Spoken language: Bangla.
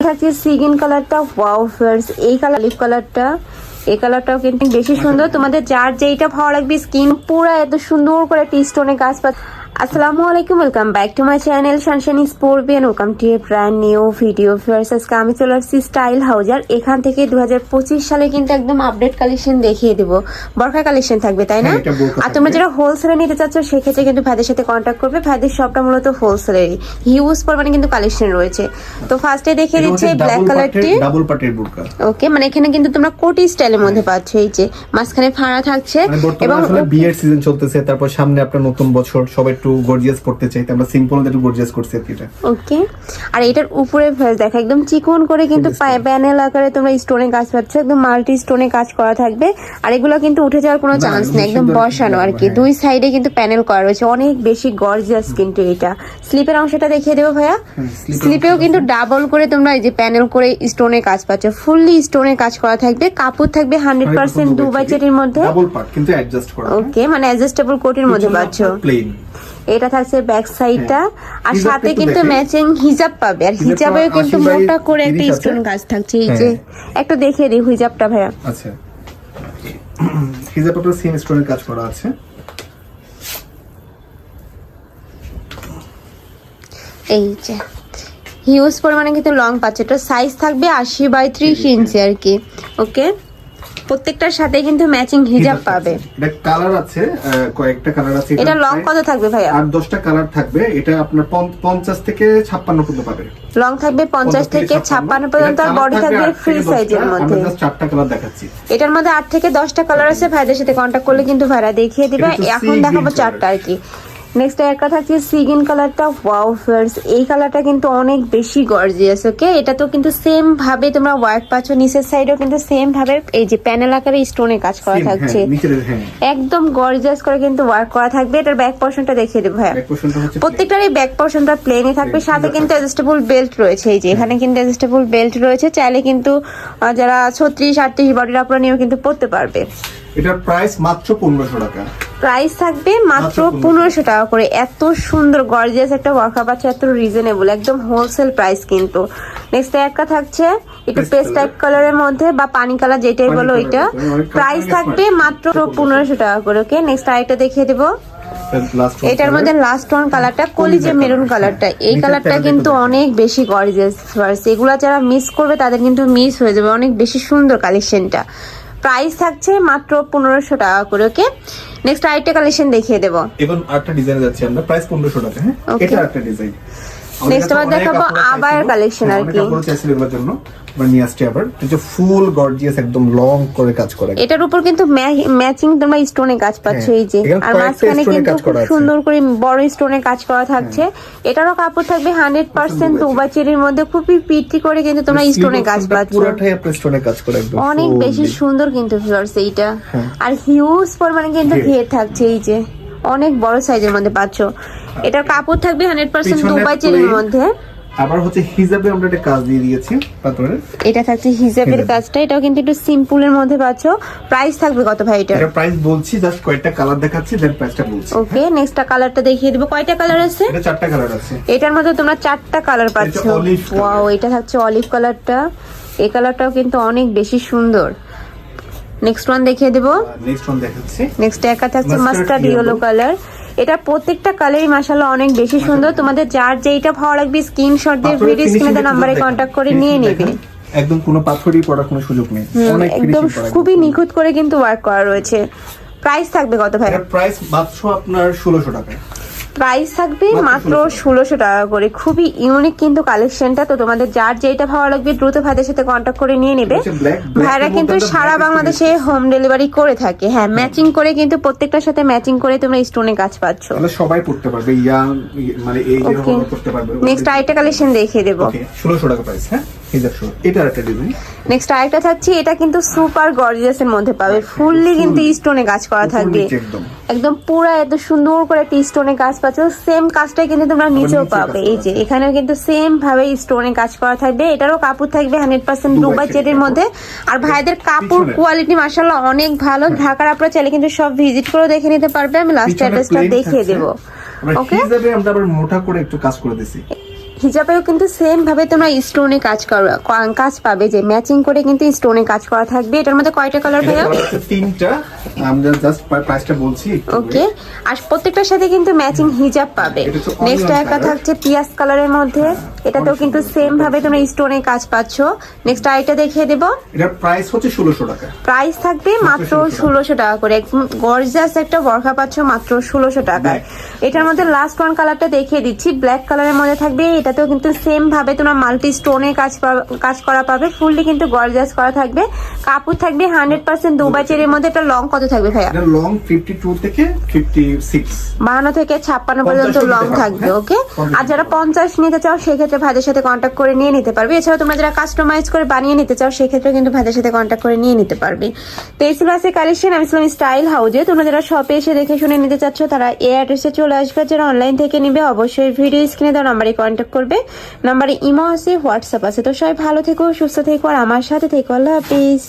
থাকছে সি গ্রিন কালারটা, ওয়াও ফ্রেন্ডস এই কালার লিপ কালারটা, এই কালারটাও কিন্তু বেশি সুন্দর। তোমাদের যার যেইটা ভালো লাগবে স্কিন পুরো এত সুন্দর করে স্টোনে কাজ পাচ্ছে। আসসালামু আলাইকুম, welcome back to my channel sunshine স্পোর্টবিয়ান। Welcome to a brand new video. ফিয়ার্স আজকে আমি চলে আসছি স্টাইল হাউজার। এখান থেকে 2025 সালে কিন্তু একদম আপডেট কালেকশন দেখিয়ে দেবো। বরখা কালেকশন থাকবে তাই না? আর তোমরা যারা হোলসেলে নিতে চাচ্ছ সেক্ষেত্রে কিন্তু ভাইদের সাথে কন্ট্যাক্ট করবে। ভাইদের শপটা মূলত হোলসেলেরই, হিউজ পরিমাণে কিন্তু কালেকশন রয়েছে। তো ফার্স্টে দেখিয়ে দিচ্ছে ব্ল্যাক কালারটি, ডাবল পাটের বুরকা। ওকে, মানে এখানে কিন্তু তোমরা কোটি স্টাইলের মধ্যে পাচ্ছ। এই যে মাঝখানে ফাড়া থাকছে এবং আসলে বিয়ের সিজন চলতেছে, তারপর সামনে আপনার নতুন বছর, সবাই একটু গর্জিয়াস করতে চাই, আমরা সিম্পল একটু গর্জিয়াস করছি এটা। ওকে, আর এটার উপরে ফেস দেখা একদম চিকন করে কিন্তু প্যানেল আকারে তোমরা স্টোনে কাজ পাচ্ছ, একদম মাল্টি স্টোনে কাজ করা থাকবে। আর এগুলো কিন্তু উঠে যাওয়ার কোনো চান্স নেই, একদম বসানো আর কি। দুই সাইডে কিন্তু প্যানেল করা রয়েছে, অনেক বেশি গর্জিয়াস কিন্তু এটা। স্লিপের অংশটা দেখিয়ে দেবো ভাইয়া। স্লিপেও কিন্তু ডাবল করে তোমরা এই যে প্যানেল করে স্টোনে কাজ পাচ্ছ, ফুললি স্টোনে কাজ করা থাকবে। কাপড় থাকবে 100% দুবাই চেটির মধ্যে, ডাবল পার্ট কিন্তু অ্যাডজাস্ট করা। ওকে, মানে অ্যাডজাস্টেবল কোটির মধ্যে পাচ্ছ। প্লেন এটা থাকছে ব্যাক সাইডটা, আর সাথে কিন্তু ম্যাচিং হিজাব পাবে। আর হিজাবেও কিন্তু মোটা করে একটা স্টোন কাজ থাকছে। এই যে একটা দেখিয়ে দিই হিজাবটা ভাইয়া। আচ্ছা, হিজাবটা সেম স্টোনের কাজ করা আছে। এই যে হিউজ পরিমাণে কিন্তু লং পাচ্ছে। এটা সাইজ থাকবে 80/30 ইঞ্চি আর কি। ওকে, প্রত্যেকটার সাথে কিন্তু ম্যাচিং হিজাব পাবে। এটা কালার আছে, কয়েকটা কালার আছে। এটা লং কত থাকবে ভাইয়া? আর 10টা কালার থাকবে। এটা আপনার 50 থেকে 56 পর্যন্ত পাবে। লং থাকবে 50 থেকে 56 পর্যন্ত, আর বডি থাকবে ফ্রি সাইজের মধ্যে। আমি জাস্ট 4টা কালার দেখাচ্ছি। এটার মধ্যে 8 থেকে 10টা কালার আছে। ভাইদের সাথে কন্ট্যাক্ট করলে কিন্তু ভাইরা দেখিয়ে দিবে। এখন দেখাবো 4টা আর কি। নেক্সট একটা থাকছে সি গ্রিন কালারটা, ওয়াও ফ্রেন্ডস এই কালারটা কিন্তু অনেক বেশি গর্জিয়াস। ওকে, এটা তো কিন্তু সেম ভাবে তোমরা ওয়ার্ক পাচ্ছ, নিচের সাইডেও কিন্তু সেম ভাবে এই যে প্যানেল আকারে স্টোনে কাজ করা থাকছে, একদম গর্জিয়াস করে কিন্তু ওয়ার্ক করা থাকবে। এটার ব্যাক পোরশনটা দেখিয়ে দেবো ভাইয়া। প্রত্যেকটারই ব্যাক পোরশনটা প্লেনই থাকবে, সাথে কিন্তু অ্যাডজাস্টেবল বেল্ট রয়েছে। এই যে এখানে কিন্তু অ্যাডজাস্টেবল বেল্ট রয়েছে, চাইলে কিন্তু যারা 36-38 বডির আপনারা নিয়েও কিন্তু পড়তে পারবে। এটার প্রাইস মাত্র 1500 টাকা। প্রাইস থাকবে মাত্র 1500 টাকা করে। এত সুন্দর গর্জিয়াস একটা ওয়ার্কআপ আছে, এত রিজনেবল, একদম হোলসেল প্রাইস কিন্তু। নেক্সট একটা থাকছে একটু পেস্ট টাইপ কালারের মধ্যে বা পানি কালার যেটাই বলো ওইটা। প্রাইস থাকবে মাত্র 1500 টাকা করে। ওকে, নেক্সট আরেকটা দেখিয়ে দেবো। এটার মধ্যে লাস্ট ওয়ান কালারটা কলিজে মেরুন কালারটা, এই কালারটা কিন্তু অনেক বেশি গর্জিয়াস। এগুলা যারা মিস করবে তাদের কিন্তু মিস হয়ে যাবে, অনেক বেশি সুন্দর কালেকশনটা। প্রাইস থাকছে মাত্র 1500 টাকা করে। ওকে, নেক্সট আরেকটা কালেকশন দেখিয়ে দেবো। এবং আরেকটা ডিজাইন যাচ্ছে আমরা, প্রাইস 1500 টাকা। হ্যাঁ, এটা আরেকটা ডিজাইন। নেক্সট আবার দেখাবো আবার কালেকশন আর কি। আমরা চাইছি এগুলোর জন্য মানে নিয়ে আসছি আবার, এটা ফুল গর্জিয়াস একদম লং করে কাজ করা। এটার উপর কিন্তু ম্যাচিং তোমরা স্টোনে কাজ পাচ্ছ। এই যে আর মাঝখানে কিন্তু খুব সুন্দর করে বড় স্টোনে কাজ করা থাকছে। এটারও কাপড় থাকবে 100% দুবাই চেরির মধ্যে, খুবই পিটি করে কিন্তু তোমরা স্টোনে কাজ পাচ্ছ। পুরোটাই আপনার স্টোনে কাজ করা, একদম অনেক বেশি সুন্দর কিন্তু ভিউয়ার্স এইটা। আর হিউজ পরিমাণে কিন্তু ঘের থাকছে, এই যে অনেক বড় সাইজের মধ্যে পাচ্ছ। এটার কাপড় থাকবে 100% দুবাই চেরির মধ্যে। আবার হচ্ছে হিজাবে আমরা একটা কাজ দিয়ে দিয়েছি পাথরের। এটা থাকছে হিজাবের কাজটা, এটাও কিন্তু একটু সিম্পলের মধ্যে পাচ্ছ। প্রাইস থাকবে কত ভাই এটা? এটা প্রাইস বলছি, জাস্ট কয়টা কালার দেখাচ্ছি দেন প্রাইসটা বলছি। ওকে, নেক্সটটা কালারটা দেখিয়ে দিব। কয়টা কালার আছে? এটা 4টা কালার আছে। এটার মধ্যে তোমরা 4টা কালার পাচ্ছ। ওয়াও, এটা থাকছে অলিভ কালারটা, এই কালারটাও কিন্তু অনেক বেশি সুন্দর। নেক্সট ওয়ান দেখিয়ে দেব। নেক্সট ওয়ান দেখাচ্ছি। নেক্সট একটা থাকছে মাস্টার্ড ইয়েলো কালার। এটা প্রত্যেকটা কালারই মাশাআল্লাহ অনেক বেশি সুন্দর। তোমাদের যার যেইটা ভালো লাগবে স্ক্রিনশট দিয়ে ভিডিও স্ক্রিনে নাম্বারে কন্টাক্ট করে নিয়ে নেবে। একদম কোনো পাথরই পড়ার কোনো সুযোগ নেই, অনেক একদম খুবই নিখুঁত করে কিন্তু ওয়ার্ক করা রয়েছে। প্রাইস থাকবে কত ভাই? এর প্রাইস মাত্র আপনার 1600 টাকা। প্রাইস থাকবে মাত্র 1600 টাকা করে। খুবই ইউনিক কিন্তু কালেকশনটা। তো তোমাদের যার যেটা ভালো লাগবে দ্রুত ভাইদের সাথে কন্ট্যাক্ট করে নিয়ে নেবে। ভাইরা কিন্তু সারা বাংলাদেশে হোম ডেলিভারি করে থাকে। হ্যাঁ, ম্যাচিং করে কিন্তু প্রত্যেকটার সাথে ম্যাচিং করে তোমরা স্টোনে কাজ পাচ্ছ। তাহলে সবাই পড়তে পারবে, ইয়াং মানে এই যে হলো পড়তে পারবে। নেক্সট আরেকটা কালেকশন দেখিয়ে দেব। ওকে, 1600 টাকা প্রাইস। হ্যাঁ, এটা আরেকটা ডিজাইন। নেক্সট আরেকটা থাকছে, এটা কিন্তু সুপার গর্জিয়াস এর মধ্যে পাবে, ফুললি কিন্তু স্টোনে কাজ করা থাকবে, একদম পুরো এত সুন্দর করে স্টোনে কাজ পাচ্ছ। সেম কাজটাই কিন্তু তোমরা নিচেও পাবে। এই যে এখানেও কিন্তু সেম ভাবে স্টোনে কাজ করা থাকবে। এটারও কাপড় থাকবে 100% দুবাই চেরির মধ্যে। আর ভাইদের কাপড় কোয়ালিটি মাশাআল্লাহ অনেক ভালো। ঢাকার আপনারা চাইলে কিন্তু সব ভিজিট করে দেখে নিতে পারবে। আমি লাস্ট অ্যাড্রেসটা দেখিয়ে দেব। ওকে, হিজাবে আমরা আবার মোটা করে একটু কাজ করে দিয়েছি। হিজাবেও কিন্তু সেম ভাবে তোমরা স্টোনে কাজ পাবে, যে ম্যাচিং করে কিন্তু স্টোনে কাজ করা থাকবে। এটার মধ্যে কয়টা কালার ভাইয়া? তিনটা, আমরা জাস্ট প্রাইসটা বলছি। ওকে, আর প্রত্যেকটার সাথে কিন্তু ম্যাচিং হিজাব পাবে। এটা হচ্ছে নেক্সট onion একটা color। থাকছে পিয়াজ কালারের মধ্যে, এটাতেও কিন্তু সেম ভাবে তোমরা স্টোনে কাজ পাচ্ছ। নেক্সট আইটা দেখিয়ে দেব, এটার প্রাইস হচ্ছে 1600 টাকা। প্রাইস থাকবে মাত্র 1600 টাকা করে। একদম গর্জিয়াস একটা বরখা পাচ্ছ মাত্র 1600 টাকায়। এটার মধ্যে লাস্ট ওয়ান কালারটা দেখিয়ে দিচ্ছি, ব্ল্যাক কালারের মধ্যে থাকবে। এটাতেও কিন্তু সেম ভাবে তোমরা মাল্টি স্টোনে কাজ করা পাবে, ফুললি কিন্তু গর্জিয়াস করা থাকবে। কাপড় থাকবে 100% দুবাই চেরির মধ্যে। এটা লং কত থাকবে ভাইয়া? এটা লং 52 থেকে 56, 52 থেকে 56 পর্যন্ত 50 লং নিতে থাকবে। পারবে, ওকে, হ্যাঁ। আর যারা 50 নিতে চাও সেক্ষেত্রে ভাইদের সাথে কন্ট্যাক্ট করে নিয়ে নিতে পারবে। এছাড়া তোমরা যারা কাস্টমাইজ করে বানিয়ে নিতে চাও সেক্ষেত্রে কিন্তু ভাইদের সাথে কন্ট্যাক্ট করে নিয়ে নিতে পারবে। তো এই ছিল আজকে কালেকশন। আমি ছিলাম স্টাইল হাউজে। তোমরা যারা শপে এসে দেখে শুনে নিতে চাচ্ছ তারা এই অ্যাড্রেসে চলে আসবে। যারা অনলাইন থেকে নিবে অবশ্যই ভিডিও স্ক্রিনে দেওয়া নাম্বারে কন্ট্যাক্ট করবে। নাম্বারে ইমো আছে, হোয়াটসঅ্যাপ আছে। তো সবাই ভালো থেকো, সুস্থ থেকো, আর আমার সাথে থেকো। আল্লাহ হাফিজ।